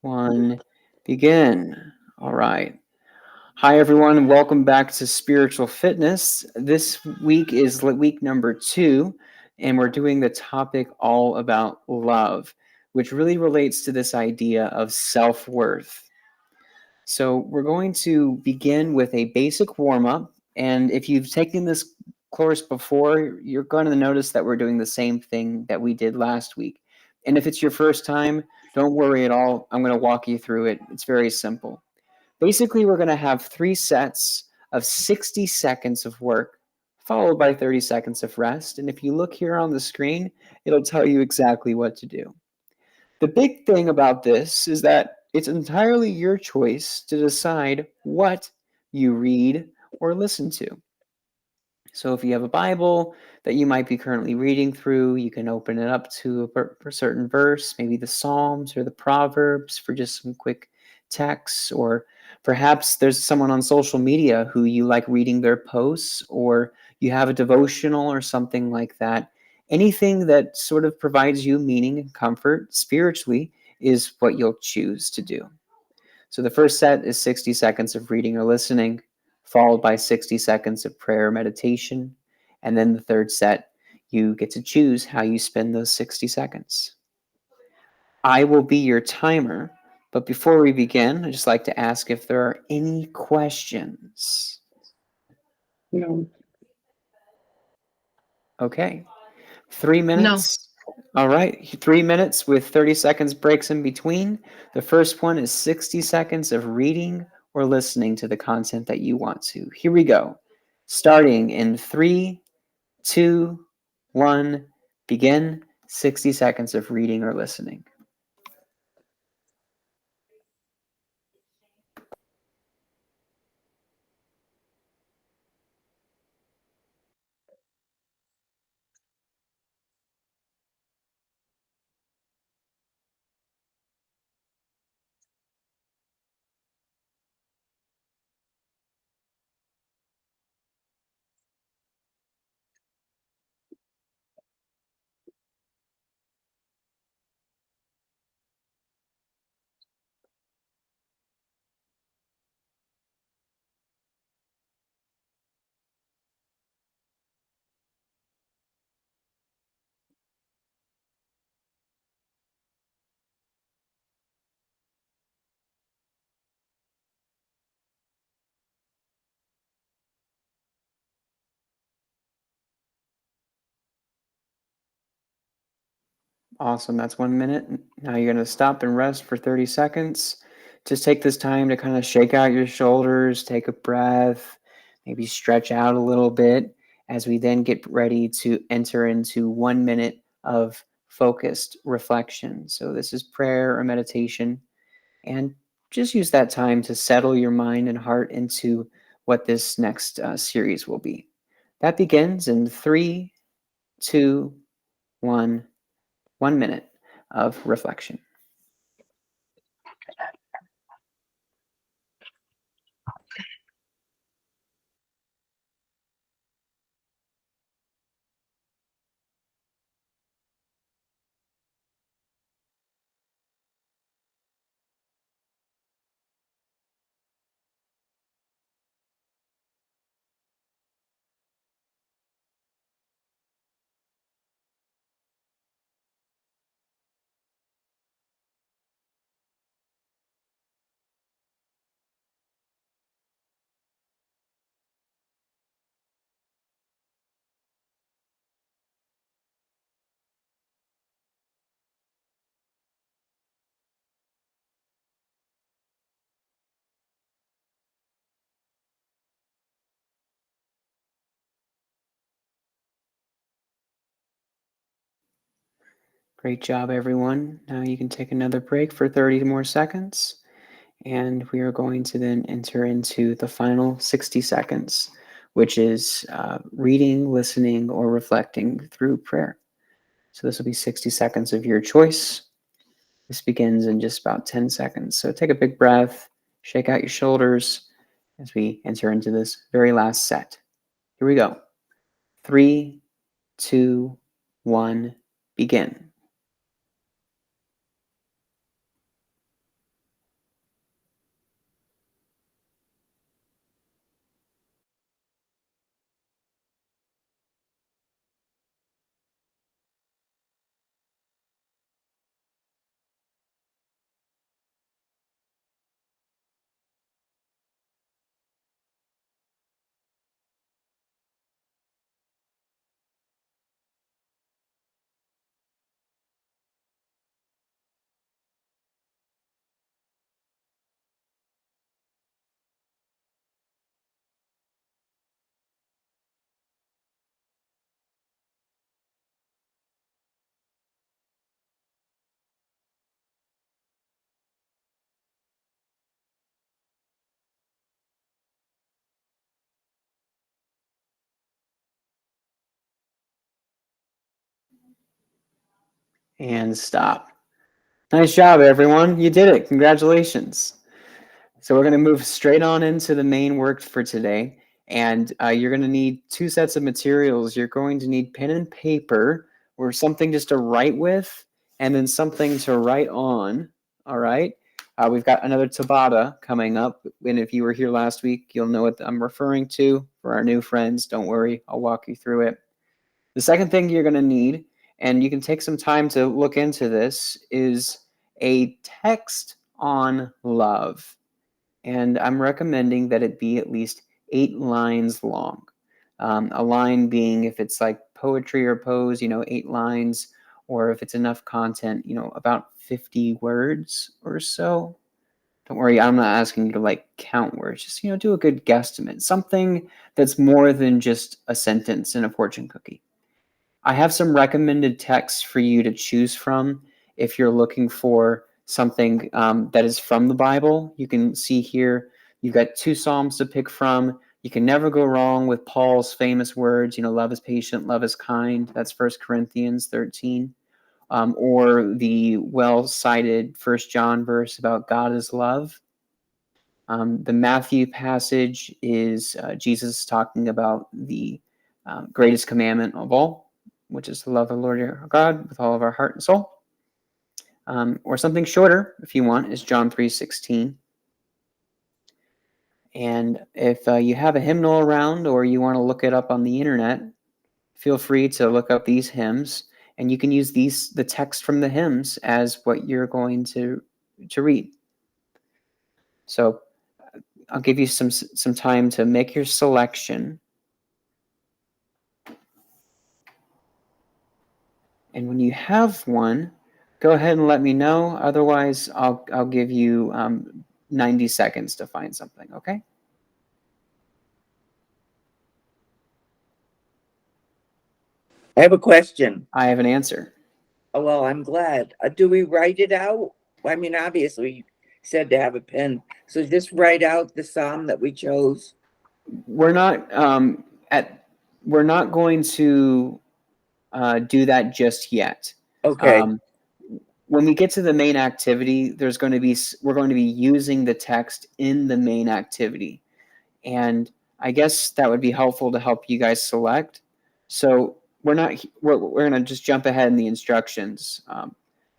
One, begin. All right. Hi, everyone. Welcome back to Spiritual Fitness. This week is week number 2, and we're doing the topic all about love, which really relates to this idea of self worth. So, we're going to begin with a basic warm up. And if you've taken this course before, you're going to notice that we're doing the same thing that we did last week. And if it's your first time, don't worry at all. I'm going to walk you through it. It's very simple. Basically, we're going to have 3 sets of 60 seconds of work, followed by 30 seconds of rest. And if you look here on the screen, it'll tell you exactly what to do. The big thing about this is that it's entirely your choice to decide what you read or listen to. So if you have a Bible that you might be currently reading through, you can open it up to a certain verse, maybe the Psalms or the Proverbs for just some quick texts, or perhaps there's someone on social media who you like reading their posts, or you have a devotional or something like that. Anything that sort of provides you meaning and comfort spiritually is what you'll choose to do. So the first set is 60 seconds of reading or listening, followed by 60 seconds of prayer or meditation. And then the third set, you get to choose how you spend those 60 seconds. I will be your timer, but before we begin, I'd just like to ask if there are any questions. No. Okay. 3 minutes. All right. 3 minutes with 30 seconds breaks in between. The first one is 60 seconds of reading or listening to the content that you want to. Here we go. Starting in 3, 2, 1, begin. 60 seconds of reading or listening. Awesome. That's 1 minute. Now you're going to stop and rest for 30 seconds. Just take this time to kind of shake out your shoulders, take a breath, maybe stretch out a little bit as we then get ready to enter into 1 minute of focused reflection. So this is prayer or meditation. And just use that time to settle your mind and heart into what this next series will be. That begins in 3, 2, 1. 1 minute of reflection. Great job, everyone. Now you can take another break for 30 more seconds. And we are going to then enter into the final 60 seconds, which is reading, listening, or reflecting through prayer. So this will be 60 seconds of your choice. This begins in just about 10 seconds. So take a big breath, shake out your shoulders as we enter into this very last set. Here we go. 3, 2, 1, begin. And stop. Nice job, everyone. You did it. Congratulations. So we're going to move straight on into the main work for today. And you're going to need 2 sets of materials. You're going to need pen and paper or something just to write with, and then something to write on. All right. We've got another Tabata coming up. And if you were here last week, you'll know what I'm referring to. For our new friends, don't worry. I'll walk you through it. The second thing you're going to need, and you can take some time to look into this, is a text on love. And I'm recommending that it be at least 8 lines long. A line being, if it's like poetry or prose, 8 lines, or if it's enough content, about 50 words or so. Don't worry, I'm not asking you to like count words. Just, do a good guesstimate. Something that's more than just a sentence in a fortune cookie. I have some recommended texts for you to choose from if you're looking for something that is from the Bible. You can see here you've got 2 Psalms to pick from. You can never go wrong with Paul's famous words, love is patient, love is kind. That's 1 Corinthians 13. Or the well-cited 1 John verse about God is love. The Matthew passage is Jesus talking about the greatest commandment of all, which is to love the Lord your God with all of our heart and soul. Or something shorter, if you want, is John 3:16. And if you have a hymnal around or you want to look it up on the internet, feel free to look up these hymns, and you can use the text from the hymns as what you're going to read. So I'll give you some time to make your selection. And when you have one, go ahead and let me know. Otherwise, I'll give you 90 seconds to find something, okay? I have a question. I have an answer. Oh, well, I'm glad. Do we write it out? I mean, obviously, you said to have a pen. So just write out the psalm that we chose. We're not we're not going to do that just yet. Okay. When we get to the main activity, we're going to be using the text in the main activity, and I guess that would be helpful to help you guys select. So we're going to just jump ahead in the instructions.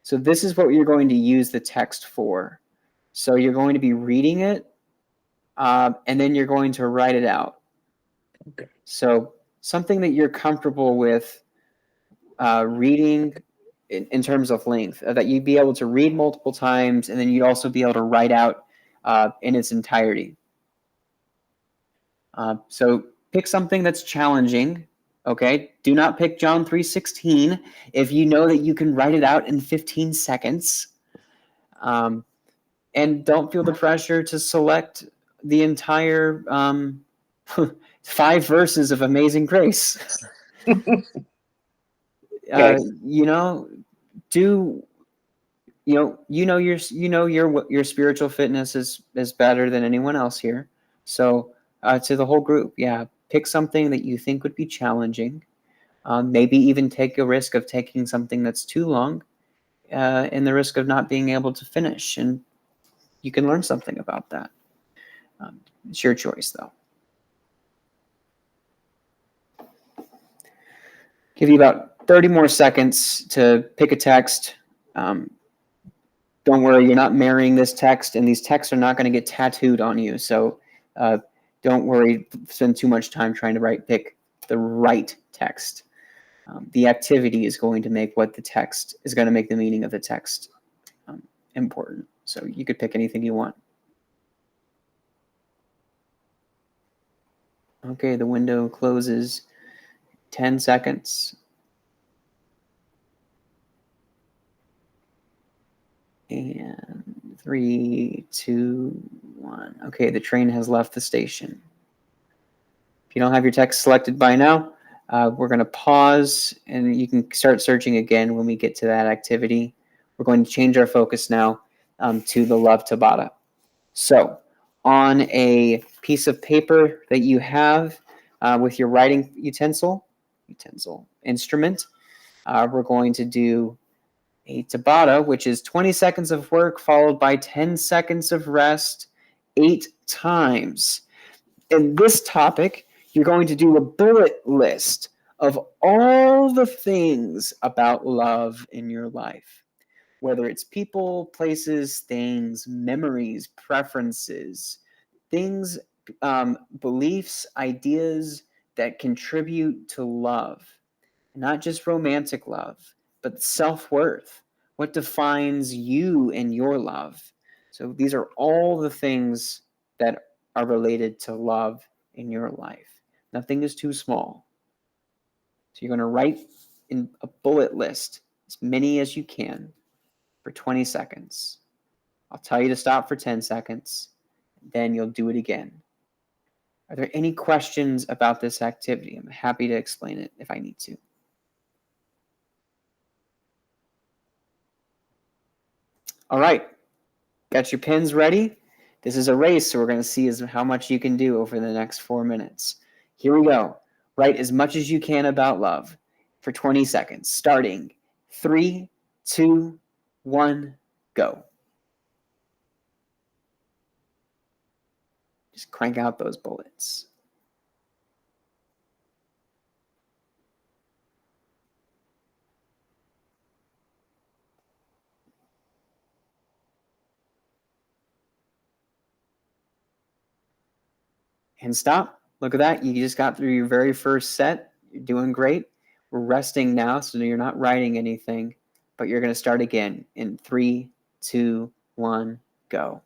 So this is what you're going to use the text for. So you're going to be reading it, and then you're going to write it out. Okay. So something that you're comfortable with reading in terms of length, that you'd be able to read multiple times, and then you'd also be able to write out in its entirety. So pick something that's challenging. Okay, do not pick John 3:16 if you know that you can write it out in 15 seconds. And don't feel the pressure to select the entire 5 verses of Amazing Grace. Okay. Your spiritual fitness is better than anyone else here. So to the whole group, pick something that you think would be challenging. Maybe even take a risk of taking something that's too long, and the risk of not being able to finish, and you can learn something about that. It's your choice, though. Give you about 30 more seconds to pick a text. Don't worry, you're not marrying this text, and these texts are not going to get tattooed on you. So don't worry, spend too much time trying to pick the right text. The activity is going to make the meaning of the text important. So you could pick anything you want. Okay, the window closes. 10 seconds. And 3, 2, 1. Okay, the train has left the station. If you don't have your text selected by now, we're going to pause, and you can start searching again when we get to that activity. We're going to change our focus now to the Love Tabata. So on a piece of paper that you have with your writing instrument, we're going to do a Tabata, which is 20 seconds of work followed by 10 seconds of rest 8 times. In this topic, you're going to do a bullet list of all the things about love in your life, whether it's people, places, things, memories, preferences, things, beliefs, ideas that contribute to love. Not just romantic love, but self-worth. What defines you and your love? So these are all the things that are related to love in your life. Nothing is too small. So you're going to write in a bullet list as many as you can for 20 seconds. I'll tell you to stop for 10 seconds. Then you'll do it again. Are there any questions about this activity? I'm happy to explain it if I need to. All right, got your pens ready? This is a race, so we're going to see how much you can do over the next 4 minutes. Here we go. Write as much as you can about love for 20 seconds, starting 3, 2, 1, go. Just crank out those bullets. And stop. Look at that. You just got through your very first set. You're doing great. We're resting now, so you're not writing anything, but you're going to start again in 3, 2, 1, go.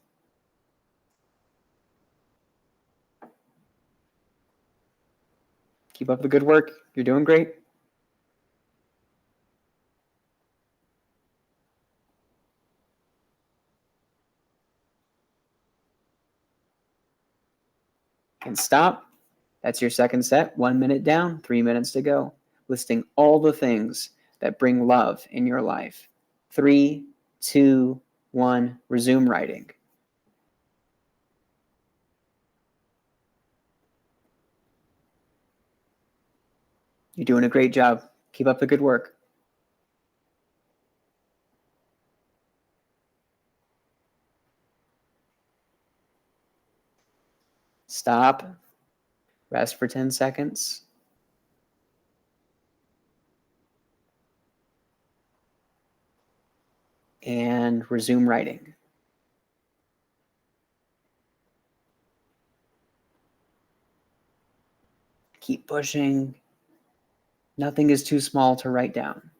Keep up the good work. You're doing great. And stop. That's your second set. 1 minute down, 3 minutes to go. Listing all the things that bring love in your life. 3, 2, 1, resume writing. You're doing a great job. Keep up the good work. Stop. Rest for 10 seconds. And resume writing. Keep pushing. Nothing is too small to write down.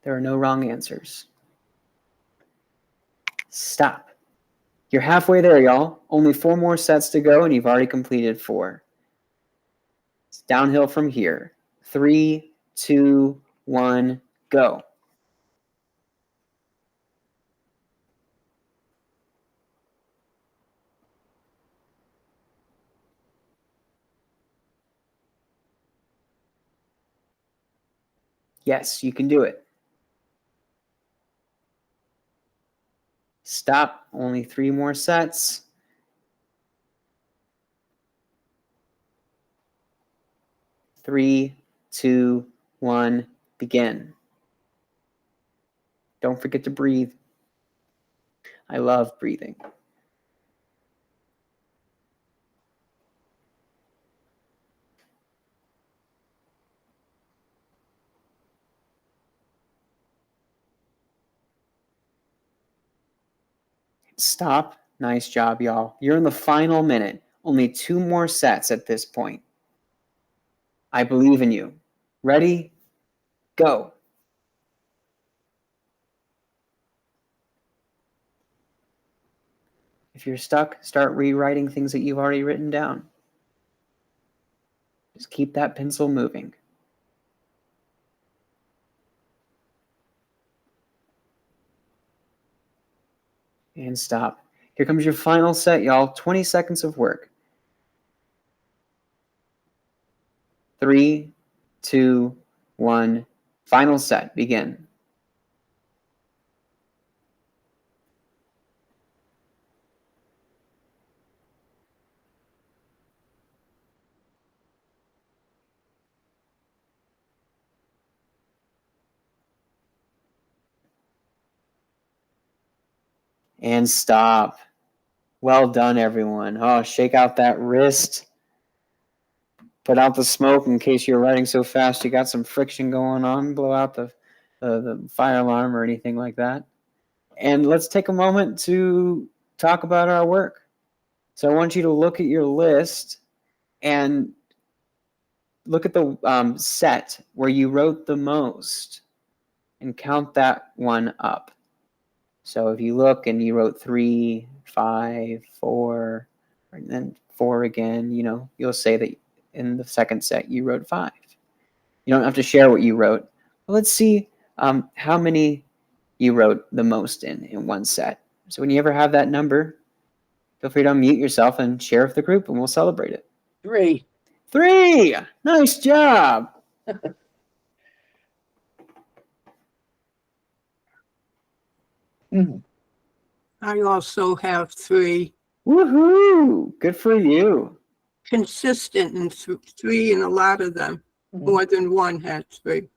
There are no wrong answers. Stop. You're halfway there, y'all. Only 4 more sets to go, and you've already completed 4. It's downhill from here. 3, 2, 1, go. Yes, you can do it. Stop. Only 3 more sets. Three, 2, 1, begin. Don't forget to breathe. I love breathing. Stop. Nice job, y'all. You're in the final minute. Only 2 more sets at this point. I believe in you. Ready? Go. If you're stuck, start rewriting things that you've already written down. Just keep that pencil moving. And stop. Here comes your final set, y'all. 20 seconds of work. 3, 2, 1. Final set. Begin. and stop. Well done, everyone. Oh, shake out that wrist. Put out the smoke in case you're writing so fast you got some friction going on. Blow out the fire alarm or anything like that. And let's take a moment to talk about our work. So I want you to look at your list and look at the set where you wrote the most and count that one up. So if you look and you wrote 3, 5, 4, and then 4 again, you'll say that in the second set you wrote 5. You don't have to share what you wrote. But let's see how many you wrote the most in one set. So when you ever have that number, feel free to unmute yourself and share with the group, and we'll celebrate it. 3. 3! Nice job! I also have 3. Woohoo! Good for you. Consistent in 3 and a lot of them. More than one had 3.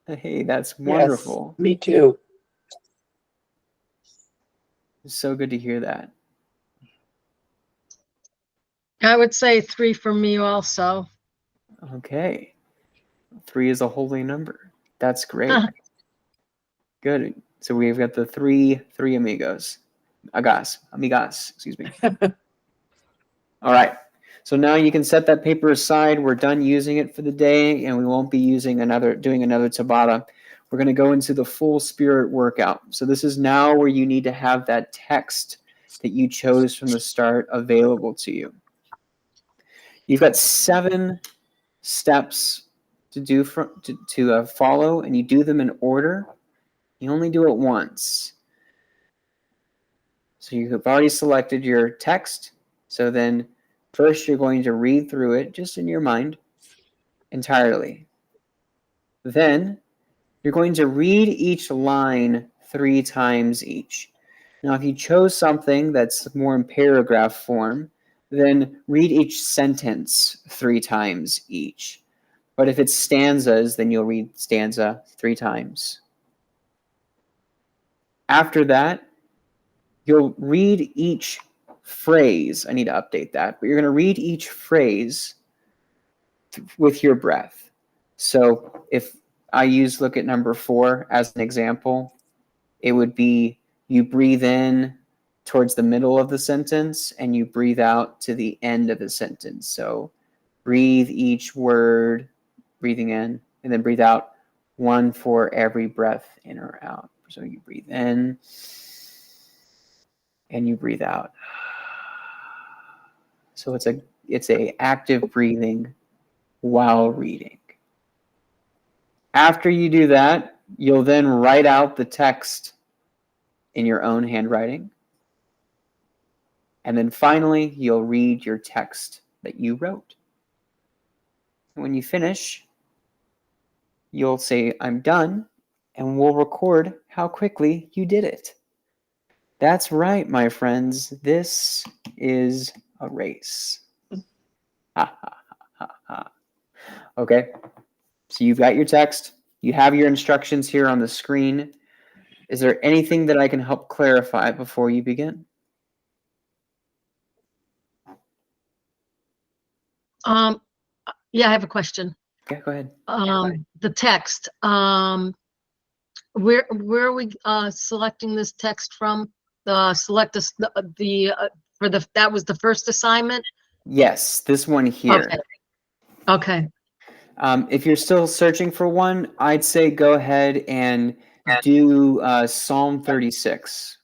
Hey, that's wonderful. Yes, me too. It's so good to hear that. I would say 3 for me also. Okay. 3 is a holy number. That's great. Good. So we've got the three amigos. Amigas, excuse me. All right. So now you can set that paper aside. We're done using it for the day, and we won't be doing another Tabata. We're going to go into the full spirit workout. So this is now where you need to have that text that you chose from the start available to you. You've got 7 steps to do to follow, and you do them in order. You only do it once. So you have already selected your text. So then first you're going to read through it just in your mind entirely. Then you're going to read each line 3 times each. Now, if you chose something that's more in paragraph form, then read each sentence 3 times each. But if it's stanzas, then you'll read stanza 3 times. After that, you'll read each phrase. I need to update that, but you're going to read each phrase with your breath. So if I look at number 4 as an example, it would be you breathe in towards the middle of the sentence and you breathe out to the end of the sentence. So breathe each word, breathing in, and then breathe out 1 for every breath in or out. So you breathe in and you breathe out. So it's a active breathing while reading. After you do that, you'll then write out the text in your own handwriting. And then finally, you'll read your text that you wrote. When you finish, you'll say, "I'm done," and we'll record how quickly you did it. That's right, my friends. This is a race. Ha, ha, ha, ha. Okay, so you've got your text. You have your instructions here on the screen. Is there anything that I can help clarify before you begin? Yeah, I have a question. Okay, go ahead. The text. Where are we selecting this text from? Select that was the first assignment. Yes, this one here. Okay. If you're still searching for one, I'd say go ahead and do Psalm 36.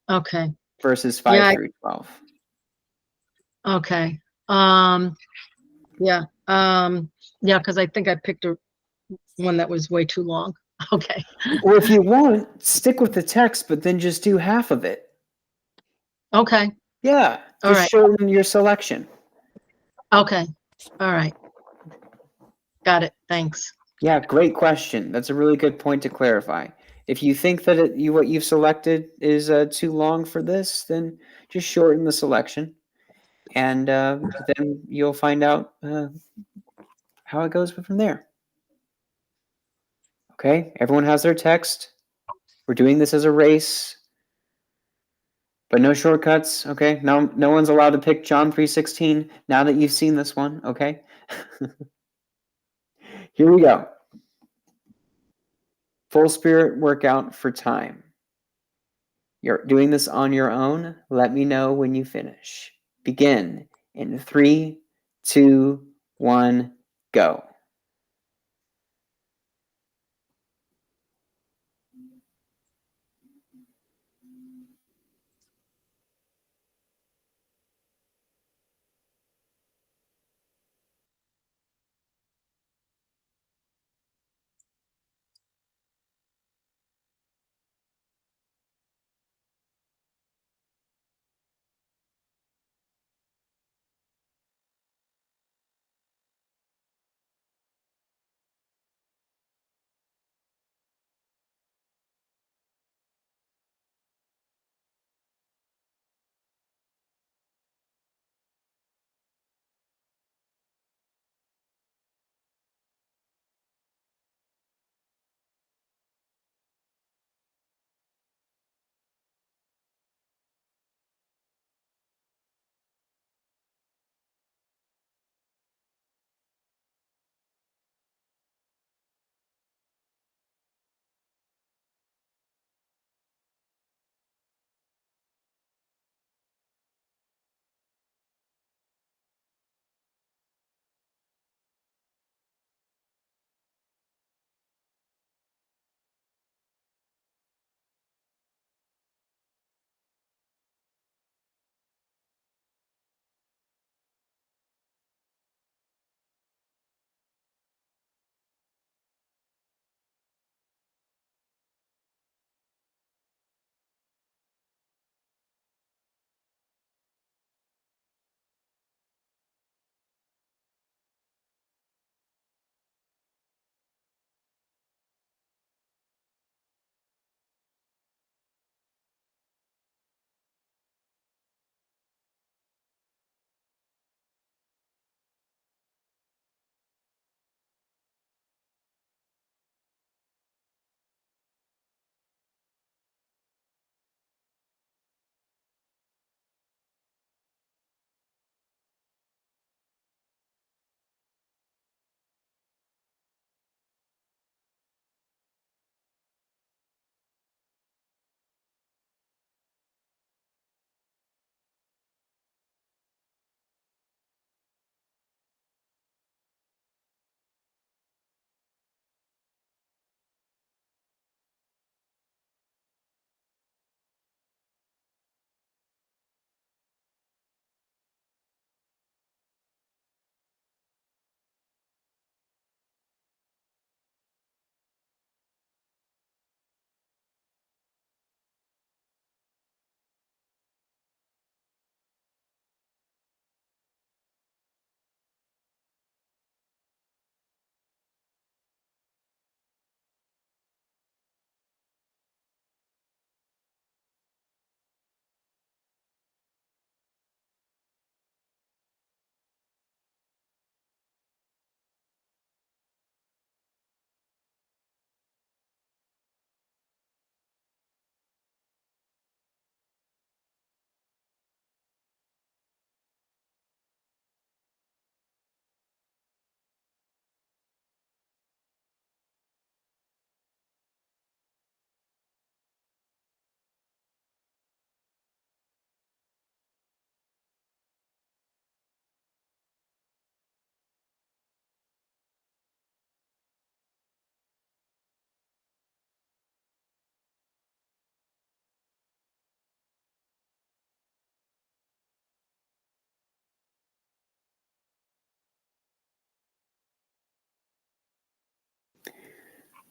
Okay. Verses 5 through 12. Okay. Yeah, because I think I picked one that was way too long. Okay. Or if you want, stick with the text, but then just do half of it. Okay. Yeah. All just right. shorten your selection. Okay. All right. Got it. Thanks. Yeah, great question. That's a really good point to clarify. If you think that what you've selected is too long for this, then just shorten the selection, and then you'll find out how it goes from there. Okay, everyone has their text. We're doing this as a race. But no shortcuts, okay? No one's allowed to pick John 3:16 now that you've seen this one, okay? Here we go. Full spirit workout for time. You're doing this on your own. Let me know when you finish. Begin in 3, 2, 1, go.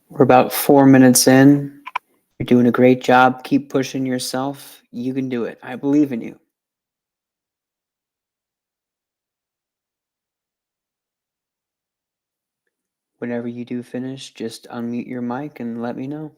We're about 4 minutes in. You're doing a great job. Keep pushing yourself. You can do it. I believe in you. Whenever you do finish, just unmute your mic and let me know.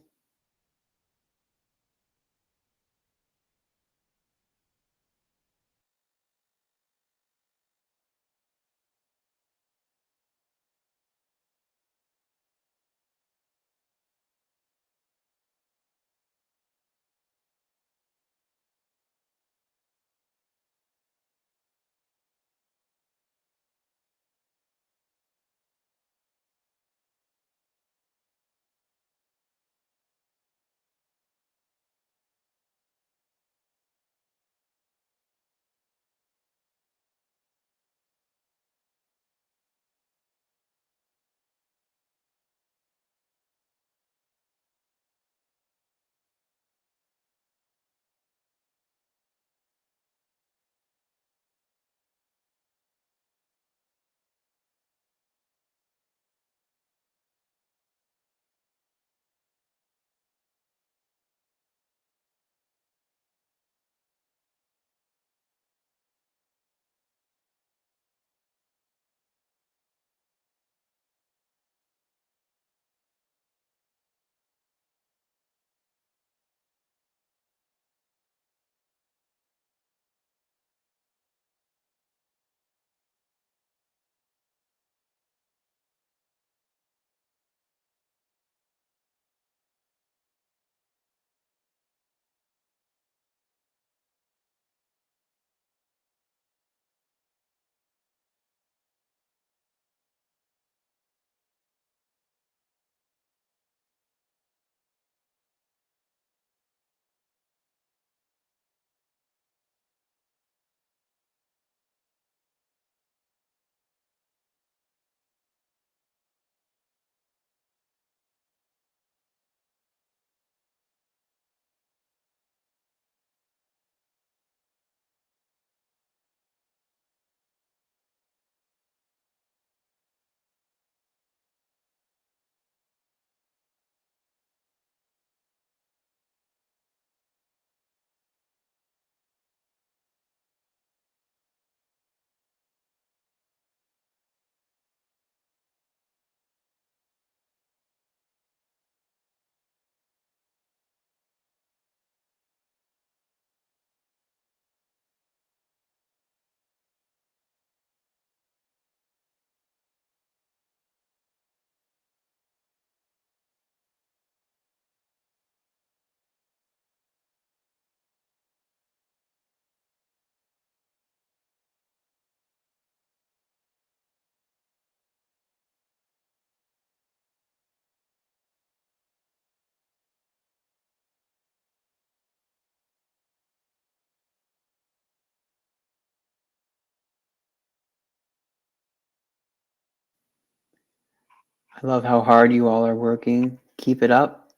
I love how hard you all are working. Keep it up.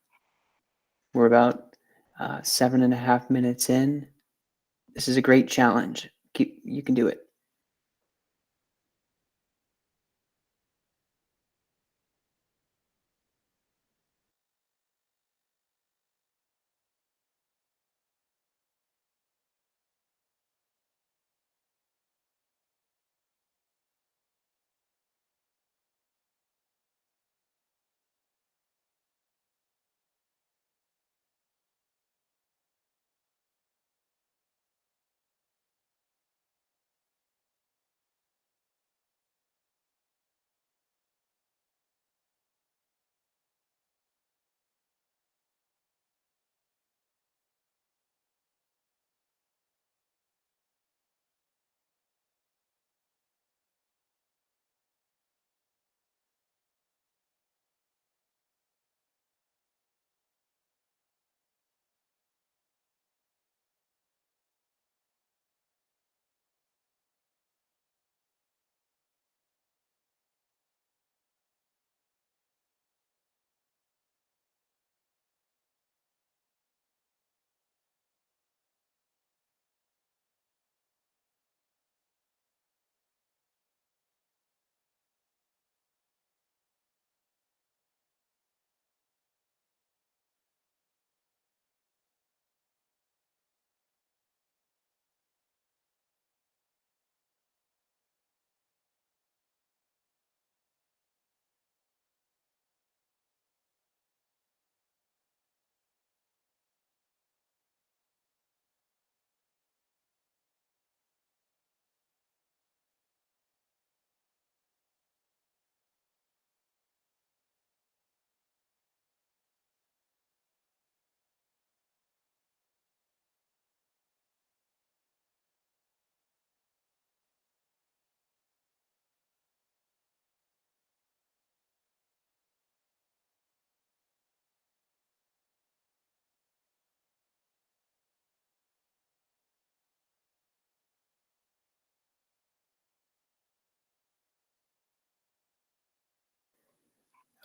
We're about 7.5 minutes in. This is a great challenge. You can do it.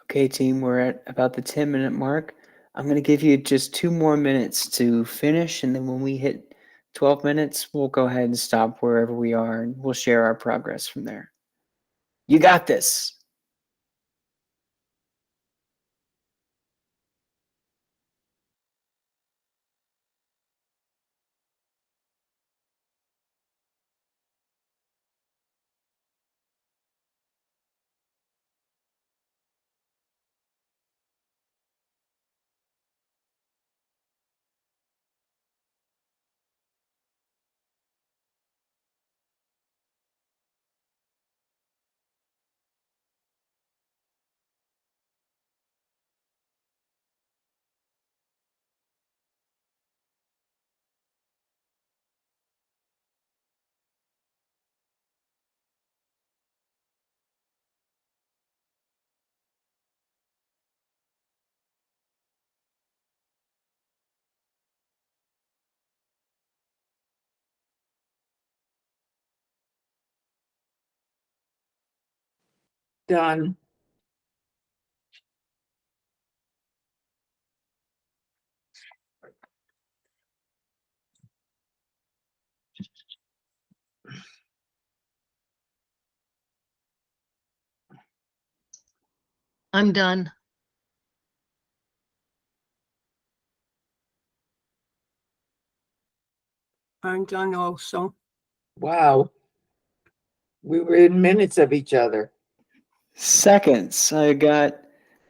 Okay, team, we're at about the 10-minute mark. I'm going to give you just 2 more minutes to finish, and then when we hit 12 minutes, we'll go ahead and stop wherever we are, and we'll share our progress from there. You got this. Done. I'm done. I'm done also. Wow. We were in minutes of each other. Seconds. I got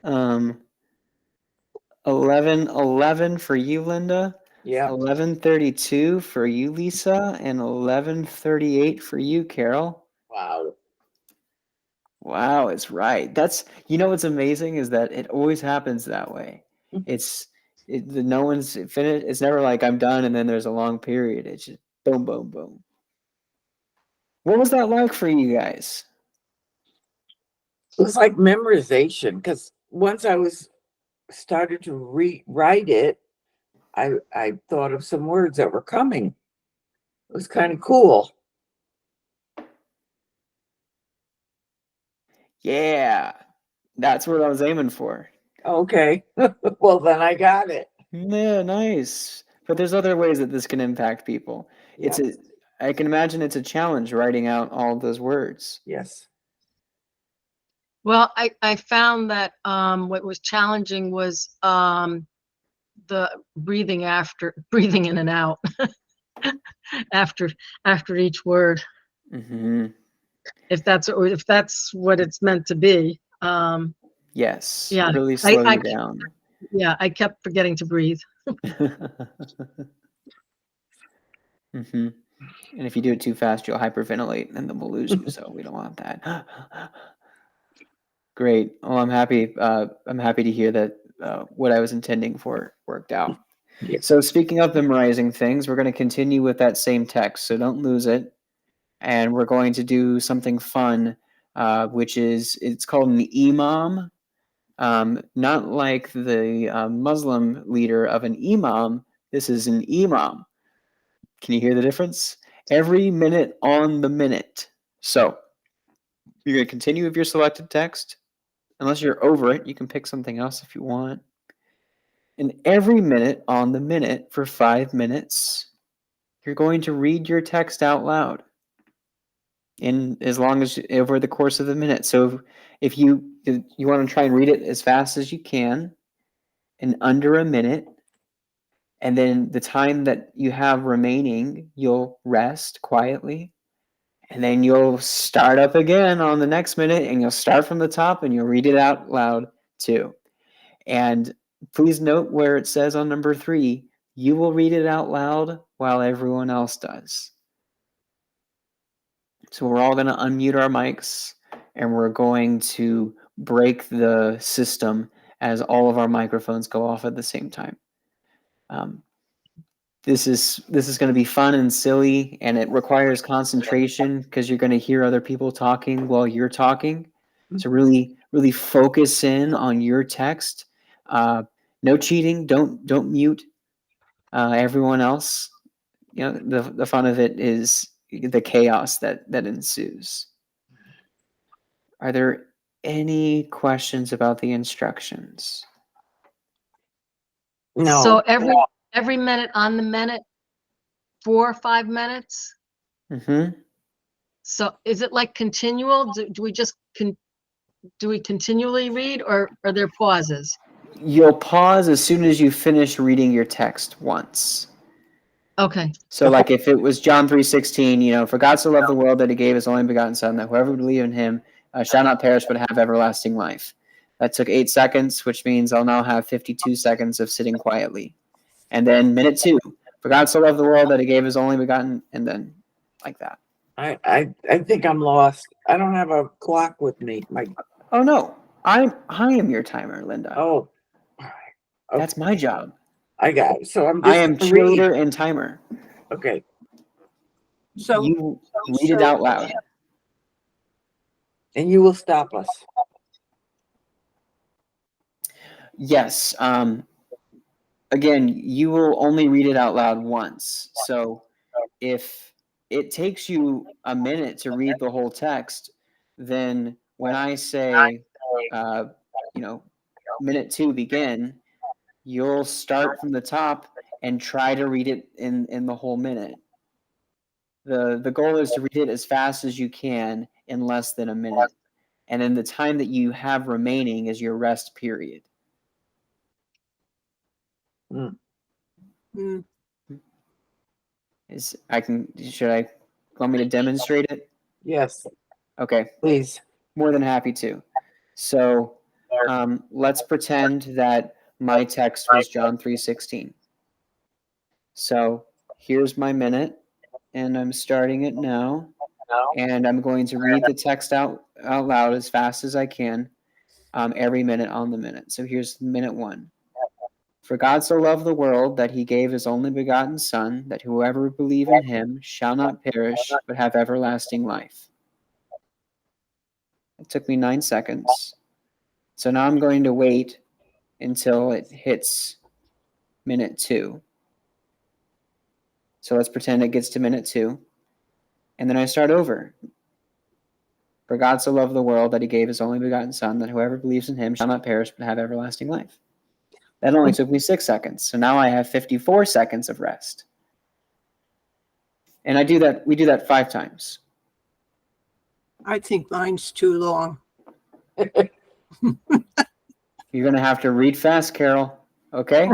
11:11 for you, Linda. Yeah. 11:32 for you, Lisa, and 11:38 for you, Carol. Wow. Wow, it's right. What's amazing is that it always happens that way. No one's finished. It's never like I'm done and then there's a long period. It's just boom, boom, boom. What was that like for you guys? It was like memorization because once I started to rewrite it, I thought of some words that were coming. It was kind of cool. Yeah. That's what I was aiming for. Okay. Well, then I got it. Yeah, nice. But there's other ways that this can impact people. It's Yes. I can imagine it's a challenge writing out all of those words. Yes. Well, I found that what was challenging was the breathing in and out after each word, Hmm. if that's what it's meant to be. Yes, Yeah, really slow I you down. yeah, I kept forgetting to breathe. Hmm. And if you do it too fast, you'll hyperventilate and then we'll lose you. So we don't want that. Great. Well, I'm happy. I'm happy to hear that what I was intending for worked out. Yes. So speaking of memorizing things, we're going to continue with that same text. So don't lose it. And we're going to do something fun, which is it's called an imam. Not like the Muslim leader of an imam. This is an imam. Can you hear the difference? Every minute on the minute. So you're going to continue with your selected text. Unless you're over it, you can pick something else if you want. And every minute on the minute for 5 minutes, you're going to read your text out loud in as long as over the course of the minute. So if you want to try and read it as fast as you can in under a minute, and then the time that you have remaining, you'll rest quietly. And then you'll start up again on the next minute and you'll start from the top and you'll read it out loud too. And please note where it says on number 3, you will read it out loud while everyone else does. So we're all going to unmute our mics and we're going to break the system as all of our microphones go off at the same time. This is going to be fun and silly, and it requires concentration because you're going to hear other people talking while you're talking. So really, really focus in on your text. No cheating. Don't mute everyone else. You know, the fun of it is the chaos that ensues. Are there any questions about the instructions? No. So every minute on the minute, 4 or 5 minutes. Mm-hmm. So is it like continual? Do we just do we continually read, or are there pauses? You'll pause as soon as you finish reading your text once. Okay. So, like if it was John 3:16, you know, for God so loved the world that he gave his only begotten Son, that whoever would believe in him shall not perish but have everlasting life. That took 8 seconds, which means I'll now have 52 seconds of sitting quietly. And then minute 2, for God so loved the world that he gave his only begotten, and then like that. I think I'm lost. I don't have a clock with me. Oh no, I am your timer, Linda. Oh. Okay. That's my job. I got it. So I'm I just am gonna read. cheerleader and timer. Okay. So, You read it out loud. And you will stop us. Yes. Again, you will only read it out loud once. So if it takes you a minute to read the whole text, then when I say, you know, minute 2 begin, you'll start from the top and try to read it in the whole minute. The goal is to read it as fast as you can in less than a minute. And then the time that you have remaining is your rest period. mm, Should I want me to demonstrate it? Yes, Okay, please. more than happy to. So let's pretend that my text was John 3:16. So here's my minute, and I'm starting it now, and I'm going to read the text out loud as fast as I can every minute on the minute. So here's minute 1. For God so loved the world that he gave his only begotten Son, that whoever would believe in him shall not perish, but have everlasting life. It took me 9 seconds. So now I'm going to wait until it hits minute 2. So let's pretend it gets to minute 2. And then I start over. For God so loved the world that he gave his only begotten Son, that whoever believes in him shall not perish but have everlasting life. That only took me 6 seconds. So now I have 54 seconds of rest. And we do that 5 times. I think mine's too long. You're going to have to read fast, Carol. Okay?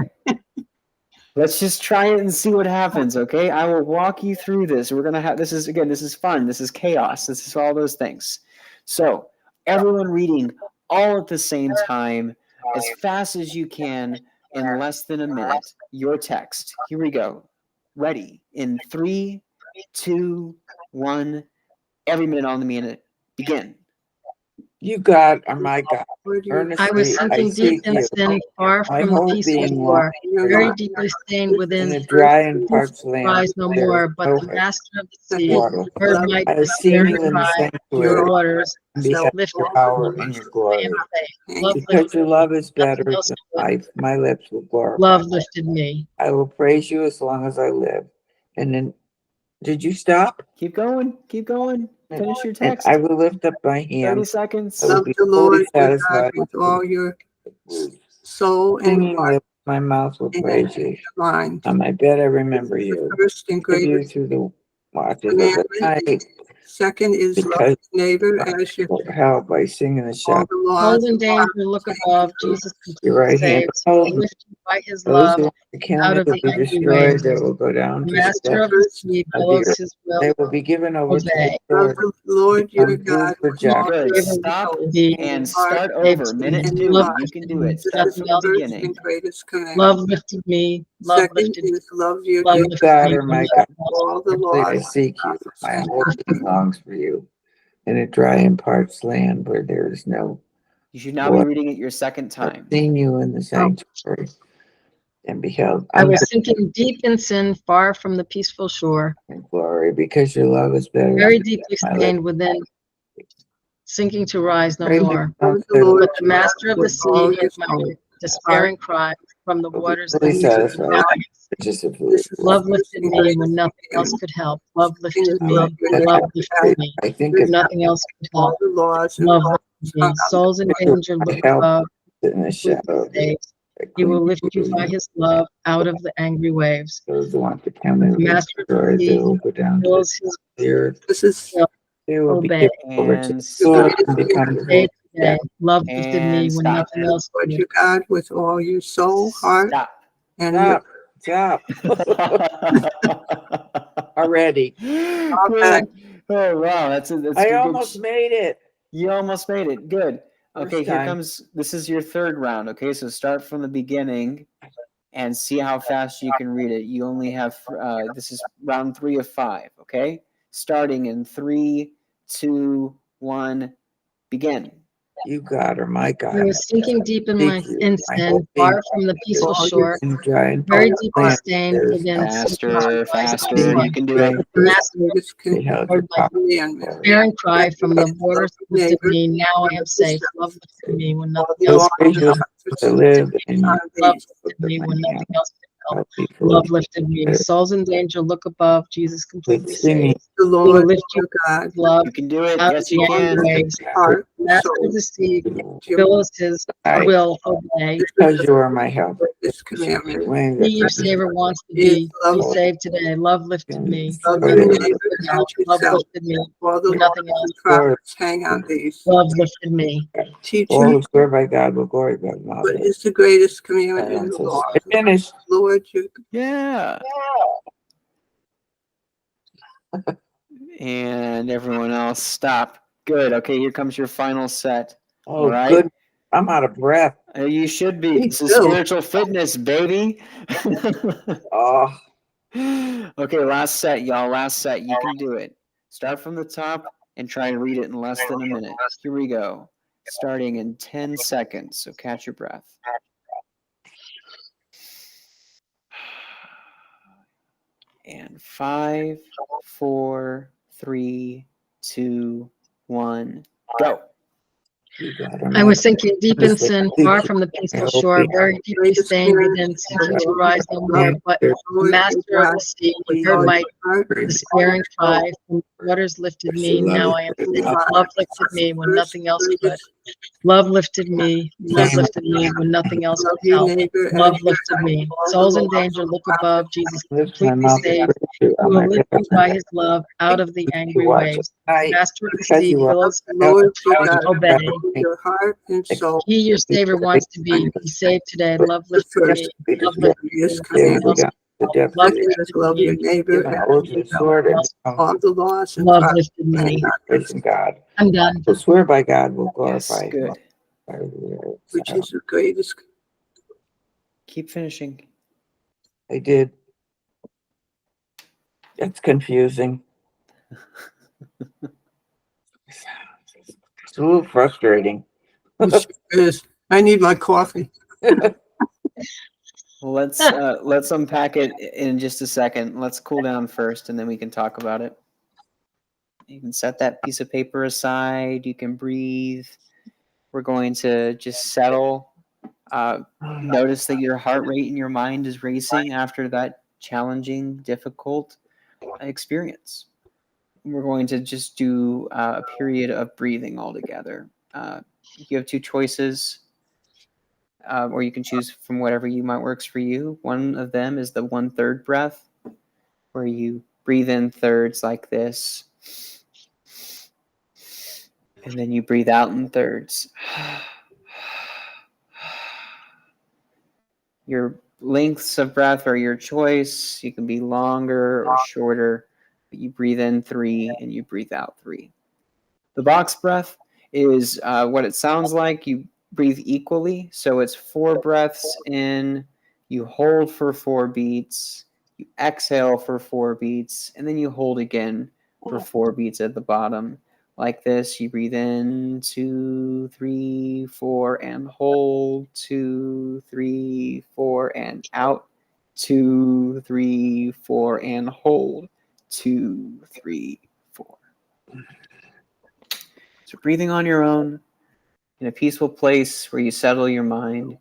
Let's just try it and see what happens, okay? I will walk you through this. We're going to have, this is fun. This is chaos. This is all those things. So, everyone reading all at the same time, as fast as you can, in less than a minute, your text. Here we go. Ready. In 3, 2, 1, every minute on the minute. Begin. You, God, are my God. Lord, you Earnestly I was sinking deep seek in you. sin, far My from the whole peaceful being shore, You're very not deeply stained in within, the dry and parched land. rise no there is more, but no the master of the second sea water. heard my I have seen despairing you in the cry, the sanctuary waters and beheld lifted your me. power and your I glory. am safe. Thank Love you. Because lifted your me. love is Nothing better else than could. life, my lips will glorify. Love lifted me. I will praise you as long as I live. And then, did you stop? Keep going. Keep going. Finish your And text. I will lift up my 30 hands. seconds. I will Love be the fully Lord your God satisfied with all your with soul and singing heart lips. My mouth will and praise you. mind. On my bed, I This remember is the you. first and Give you greatest through the watches of the commandment. night. Second is love Because your neighbor I as your will help by singing the all shout. the laws Hold in of danger, God. look above, Jesus Your completely right hand saves. holds He me. lifted you by his Those love who want to kill out me of will the be angry destroyed. waves. They will go down The to the master of depths the sea of the follows earth. his will. They will be given over to the Obey. Love sword. the Lord your Become God food for with all jackals. Good. your Stop soul, Thee and heart, start saved over. me. Minute and 2. Love mind. You can do it. This Start is from the the nothing else. first beginning. and greatest commandment. Love lifted me. Love Second lifted me. is love your Love neighbor. lifted God me. are my Nothing God. else. All the Earnestly I laws seek you. My whole being longs for you. In a dry and parched land where there is no You should now be water. reading it your second I've time. seen you in the sanctuary and beheld I was sinking deep in sin, far from the peaceful shore, unbelieving glory, because your love is better very than deeply my life. stained within, sinking to rise no Pray me more. Love not the to Lord But the master of the with all sea your heard my soul, despairing cry from the be waters fully lifted me. satisfied. Nothing. Just a fool. This is Love the first lifted and me when greatest nothing else commandment. could help. Love lifted Second is me. love your Love neighbor lifted me. I think of Nothing else could all help. the laws and Love laws lifted hung me. on Souls in danger, my look help above. in the Completely shadow of saves. the He will clean lift you by his love out of the angry waves. those who want to come The and be master of the destroyed. They sea will go down to fills his the earth. This is will. They will be Obey. given over to And the stop. greatest and become commandment. Day food. to day. Love lifted me And when stop. nothing else Lord could. your God with all your soul, heart, Stop. and Stop. Stop. Already. Good. Oh wow, that's a I good. almost made it. You almost made it. Good. Okay, First here time. comes. This is your third round. Okay, so start from the beginning, and see how fast you can read it. You only have. This is round 3 of 5. Okay, starting in 3, 2, 1, begin. You, God, are my God. I was sinking deep in my Seek you. in My sin, whole far being from the peaceful all shore, in dry and very parched deeply land. stained There is within. no Faster, faster. sea. You can do it. the The first master and greatest Beheld heard your my power. commandment. despairing cry from the waters Love your lifted neighbor. me. Now I am safe. Love lifted me when All nothing the So else laws could praise you help. to live in your on Love these. lifted me when nothing else could help. I'll be Love fully lifted me. Souls in danger, look above. Jesus completely singing. saves. The He will Lord lift you your God with love You can do it. out of Yes, the you all angry can. your waves. heart, Master soul, of the sea your fills his I, will obey. this is because the you are my help. greatest commandment. Wing He, that your covers Savior, wants to Is be love, saved today. Love lifted me. love When your nothing neighbor else could help. as Love yourself. lifted me. All the When laws nothing else. and prophets hang on these. Love lifted me. Teach all me who swear by God will glory by what God. is the greatest commandment in the I law. finished. Lord your Yeah. And everyone else, stop. Good. Okay, here comes your final set. Oh, All right. good. I'm out of breath. You should be. Me This is too. spiritual fitness, baby. Oh, Okay, last set, y'all. Last set. You can do it. Start from the top and try and read it in less than a minute. Here we go. Starting in 10 seconds. So catch your breath. And 5, 4, 3, 2, 1, go. I was sinking deep in sin, far from the peaceful shore, very deeply stained within, sinking to rise no more. But the master of the sea heard my despairing cry, from the waters lifted me, now I am free. Love lifted me when nothing else could. Love lifted me when nothing else Love could your help. neighbor as Love lifted me. Souls in danger, look above. Jesus completely saved. Who will lift you by his love out of the angry waves. Master of the sea, billows Lord, you flow, got obey. your heart and soul. He, your savior, wants to be saved today. Love lifted me. Love lifted me. Yes, Nothing else. Love Love lifted your me. neighbor as all the loss and Love pride. lifted me. Praising God. I'm done. We'll swear by God, we'll Yes, glorify Him. good. Which is the greatest. Keep finishing. I did. It's confusing. It's a little frustrating. It is. I need my coffee. Well, let's unpack it in just a second. Let's cool down first, and then we can talk about it. You can set that piece of paper aside. You can breathe. We're going to just settle. Notice that your heart rate in your mind is racing after that challenging, difficult experience. We're going to just do a period of breathing altogether. You have two choices, or you can choose from whatever you might works for you. One of them is the 1/3 breath, where you breathe in thirds like this, and then you breathe out in thirds. Your lengths of breath are your choice. You can be longer or shorter. But you breathe in 3 and you breathe out 3. The box breath is what it sounds like. You breathe equally. So it's 4 breaths in, you hold for 4 beats, you exhale for 4 beats, and then you hold again for 4 beats at the bottom. Like this, you breathe in 2, 3, 4, and hold 2, 3, 4, and out 2, 3, 4, and hold 2, 3, 4. So breathing on your own in a peaceful place where you settle your mind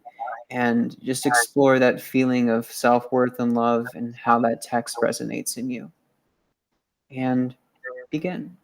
and just explore that feeling of self-worth and love and how that text resonates in you. And begin.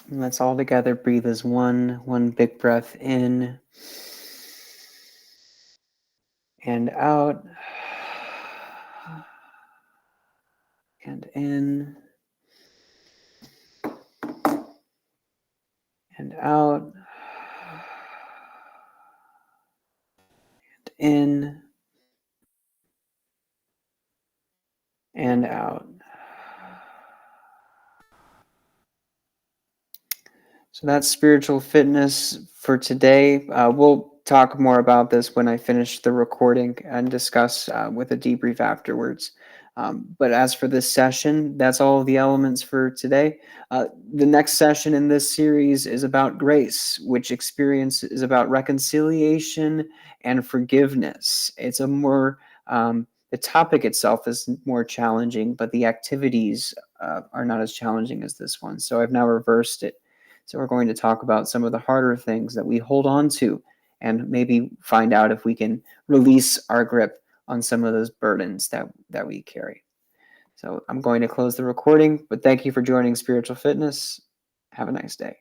And let's all together breathe as one big breath in and out and in and out in and out. So that's spiritual fitness for today. We'll talk more about this when I finish the recording and discuss with a debrief afterwards. But as for this session, that's all of the elements for today. The next session in this series is about grace, which experience is about reconciliation and forgiveness. It's a more, the topic itself is more challenging, but the activities are not as challenging as this one. So I've now reversed it. So we're going to talk about some of the harder things that we hold on to and maybe find out if we can release our grip on some of those burdens that we carry. So I'm going to close the recording, but thank you for joining Spiritual Fitness. Have a nice day.